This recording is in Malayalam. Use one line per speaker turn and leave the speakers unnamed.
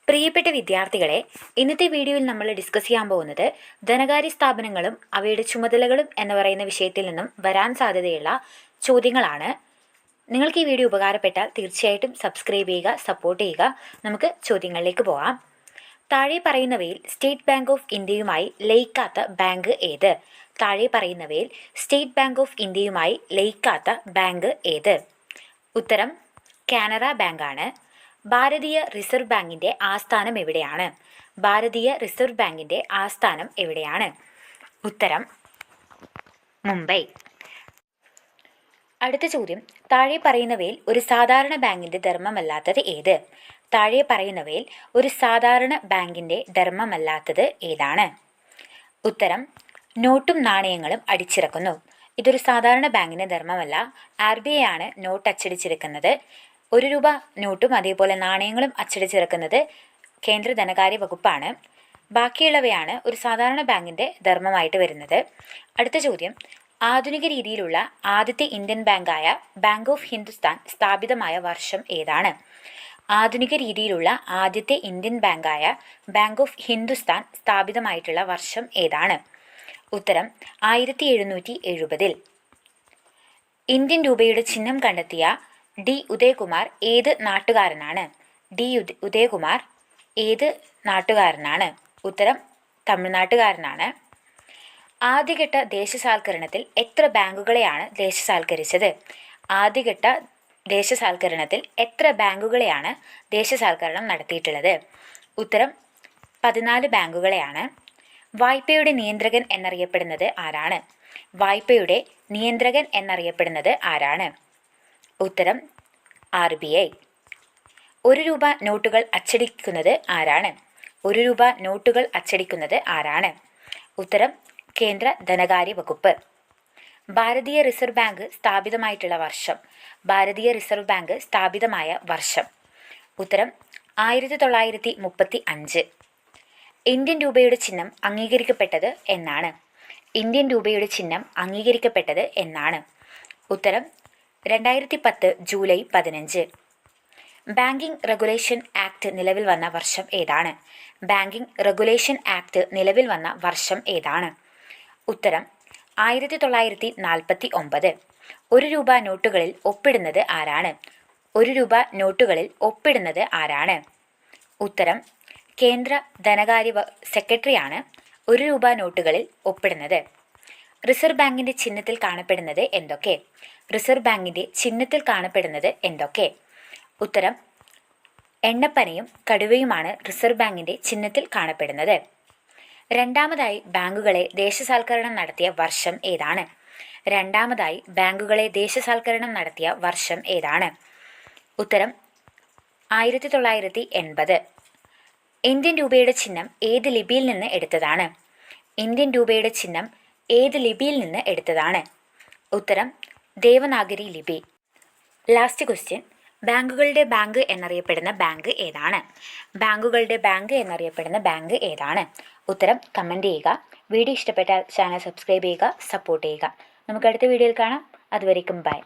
പ്രിയപ്പെട്ട വിദ്യാർത്ഥികളെ, ഇന്നത്തെ വീഡിയോയിൽ നമ്മൾ ഡിസ്കസ് ചെയ്യാൻ പോകുന്നത് ധനകാര്യ സ്ഥാപനങ്ങളും അവയുടെ ചുമതലകളും എന്ന് പറയുന്ന വിഷയത്തിൽ നിന്നും വരാൻ സാധ്യതയുള്ള ചോദ്യങ്ങളാണ്. നിങ്ങൾക്ക് ഈ വീഡിയോ ഉപകാരപ്പെട്ടാൽ തീർച്ചയായിട്ടും സബ്സ്ക്രൈബ് ചെയ്യുക, സപ്പോർട്ട് ചെയ്യുക. നമുക്ക് ചോദ്യങ്ങളിലേക്ക് പോകാം. താഴെ പറയുന്നവയിൽ സ്റ്റേറ്റ് ബാങ്ക് ഓഫ് ഇന്ത്യയുമായി ലയിക്കാത്ത ബാങ്ക് ഏത്? താഴെ പറയുന്നവയിൽ സ്റ്റേറ്റ് ബാങ്ക് ഓഫ് ഇന്ത്യയുമായി ലയിക്കാത്ത ബാങ്ക് ഏത്? ഉത്തരം കാനറ ബാങ്കാണ്. ഭാരതീയ റിസർവ് ബാങ്കിന്റെ ആസ്ഥാനം എവിടെയാണ്? ഭാരതീയ റിസർവ് ബാങ്കിന്റെ ആസ്ഥാനം എവിടെയാണ്? ഉത്തരം മുംബൈ. അടുത്ത ചോദ്യം, താഴെ പറയുന്നവയിൽ ഒരു സാധാരണ ബാങ്കിന്റെ ധർമ്മമല്ലാത്തത് ഏത്? താഴെ പറയുന്നവയിൽ ഒരു സാധാരണ ബാങ്കിന്റെ ധർമ്മമല്ലാത്തത് ഏതാണ്? ഉത്തരം നോട്ടും നാണയങ്ങളും അടിച്ചിറക്കുന്നു. ഇതൊരു സാധാരണ ബാങ്കിന്റെ ധർമ്മമല്ല. RBI ആണ് നോട്ട് അച്ചടിച്ചിറക്കുന്നത്. 1 രൂപ നോട്ടും അതേപോലെ നാണയങ്ങളും അച്ചടിച്ചിറക്കുന്നത് കേന്ദ്ര ധനകാര്യ വകുപ്പാണ്. ബാക്കിയുള്ളവയാണ് ഒരു സാധാരണ ബാങ്കിന്റെ ധർമ്മമായിട്ട് വരുന്നത്. അടുത്ത ചോദ്യം, ആധുനിക രീതിയിലുള്ള ആദ്യത്തെ ഇന്ത്യൻ ബാങ്കായ ബാങ്ക് ഓഫ് ഹിന്ദുസ്ഥാൻ സ്ഥാപിതമായ വർഷം ഏതാണ്? ആധുനിക രീതിയിലുള്ള ആദ്യത്തെ ഇന്ത്യൻ ബാങ്കായ ബാങ്ക് ഓഫ് ഹിന്ദുസ്ഥാൻ സ്ഥാപിതമായിട്ടുള്ള വർഷം ഏതാണ്? ഉത്തരം 1770. ഇന്ത്യൻ രൂപയുടെ ചിഹ്നം കണ്ടെത്തിയ D. ഉദയകുമാർ ഏത് നാട്ടുകാരനാണ്? ഉദയകുമാർ ഏത് നാട്ടുകാരനാണ്? ഉത്തരം തമിഴ്നാട്ടുകാരനാണ്. ആദ്യഘട്ട ദേശസാൽക്കരണത്തിൽ എത്ര ബാങ്കുകളെയാണ് ദേശസാൽക്കരിച്ചത്? ആദ്യഘട്ട ദേശസാൽക്കരണത്തിൽ എത്ര ബാങ്കുകളെയാണ് ദേശസാൽക്കരണം നടത്തിയിട്ടുള്ളത്? ഉത്തരം 14 ബാങ്കുകളെയാണ്. വായ്പയുടെ നിയന്ത്രകൻ എന്നറിയപ്പെടുന്നത് ആരാണ്? വായ്പയുടെ നിയന്ത്രകൻ എന്നറിയപ്പെടുന്നത് ആരാണ്? ഉത്തരം RBI. 1 രൂപ നോട്ടുകൾ അച്ചടിക്കുന്നത് ആരാണ്? 1 രൂപ നോട്ടുകൾ അച്ചടിക്കുന്നത് ആരാണ്? ഉത്തരം കേന്ദ്ര ധനകാര്യ വകുപ്പ്. ഭാരതീയ റിസർവ് ബാങ്ക് സ്ഥാപിതമായിട്ടുള്ള വർഷം. ഭാരതീയ റിസർവ് ബാങ്ക് സ്ഥാപിതമായ വർഷം. ഉത്തരം 1935. ഇന്ത്യൻ രൂപയുടെ ചിഹ്നം അംഗീകരിക്കപ്പെട്ടത് എന്നാണ്? ഇന്ത്യൻ രൂപയുടെ ചിഹ്നം അംഗീകരിക്കപ്പെട്ടത് എന്നാണ്? ഉത്തരം 2010 ജൂലൈ 15. ബാങ്കിംഗ് റെഗുലേഷൻ ആക്ട് നിലവിൽ വന്ന വർഷം ഏതാണ്? ബാങ്കിംഗ് റെഗുലേഷൻ ആക്ട് നിലവിൽ വന്ന വർഷം ഏതാണ്? ഉത്തരം 1949. 1 രൂപ നോട്ടുകളിൽ ഒപ്പിടുന്നത് ആരാണ്? 1 രൂപ നോട്ടുകളിൽ ഒപ്പിടുന്നത് ആരാണ്? ഉത്തരം കേന്ദ്ര ധനകാര്യ സെക്രട്ടറിയാണ് 1 രൂപ നോട്ടുകളിൽ ഒപ്പിടുന്നത്. റിസർവ് ബാങ്കിന്റെ ചിഹ്നത്തിൽ കാണപ്പെടുന്നത് എന്തൊക്കെ? റിസർവ് ബാങ്കിന്റെ ചിഹ്നത്തിൽ കാണപ്പെടുന്നത് എന്തൊക്കെ? ഉത്തരം എണ്ണപ്പനയും കടുവയുമാണ് റിസർവ് ബാങ്കിന്റെ ചിഹ്നത്തിൽ കാണപ്പെടുന്നത്. രണ്ടാമതായി ബാങ്കുകളെ ദേശസാൽക്കരണം നടത്തിയ വർഷം ഏതാണ്? രണ്ടാമതായി ബാങ്കുകളെ ദേശസാൽക്കരണം നടത്തിയ വർഷം ഏതാണ്? ഉത്തരം 1980. ഇന്ത്യൻ രൂപയുടെ ചിഹ്നം ഏത് ലിപിയിൽ നിന്ന് എടുത്തതാണ്? ഇന്ത്യൻ രൂപയുടെ ചിഹ്നം ഏത് ലിപിയിൽ നിന്ന് എടുത്തതാണ്? ഉത്തരം ദേവനാഗരി ലിപി. ലാസ്റ്റ് ക്വസ്റ്റ്യൻ, ബാങ്കുകളുടെ ബാങ്ക് എന്നറിയപ്പെടുന്ന ബാങ്ക് ഏതാണ്? ബാങ്കുകളുടെ ബാങ്ക് എന്നറിയപ്പെടുന്ന ബാങ്ക് ഏതാണ്? ഉത്തരം കമൻറ്റ് ചെയ്യുക. വീഡിയോ ഇഷ്ടപ്പെട്ടാൽ ചാനൽ സബ്സ്ക്രൈബ് ചെയ്യുക, സപ്പോർട്ട് ചെയ്യുക. നമുക്ക് അടുത്ത വീഡിയോയിൽ കാണാം. അതുവരേക്കും ബൈ.